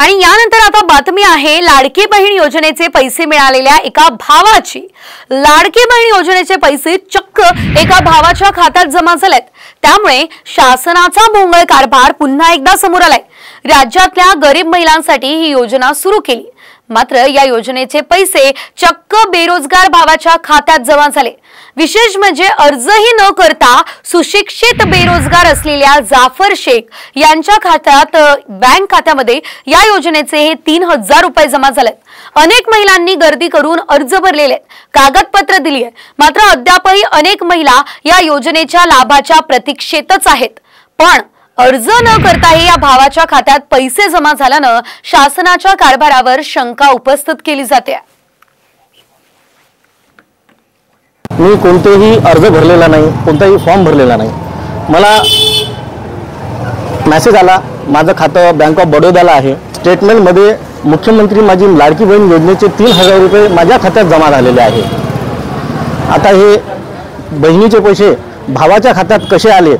आणि यानंतर आता बातमी आहे लाडकी बहीण योजनेचे पैसे मिळालेल्या एका भावाची। लाडकी बहीण योजनेचे पैसे चक्क एका भावाच्या खात्यात जमा झालेत। त्यामुळे शासनाचा भोंगळ कारभार पुन्हा एकदा समोर आलाय। राज्यातल्या गरीब महिलांसाठी ही योजना सुरू केली, मात्र या योजनेचे पैसे चक्क बेरोजगार भावाच्या खात्यात जमा झाले। विशेष म्हणजे अर्जही न करता सुशिक्षित बेरोजगार असलेल्या जाफर शेख यांच्या खात्यात बँक खात्यामध्ये या योजनेचे हे 3000 रुपये जमा झालेत। अनेक महिलांनी गर्दी करून अर्ज भरलेले, कागदपत्र दिली, मात्र अद्यापही अनेक महिला या योजनेच्या लाभाच्या प्रतीक्षेतच आहेत। पण अर्ज न करताही या भावाच्या खात्यात पैसे जमा झाल्यानं शासनाच्या कारभारावर शंका उपस्थित केली जाते। मी कोणतेही अर्ज भरलेला नाही, कोणताही फॉर्म भरलेला नाही। मला मेसेज आला, माझं खातं बँक ऑफ बडोदाला आहे। स्टेटमेंटमध्ये मुख्यमंत्री माझी लाडकी बहीण योजनेचे 3000 रुपये माझ्या खात्यात जमा झालेले आहे। आता हे बहिणीचे पैसे भावाच्या खात्यात कसे आले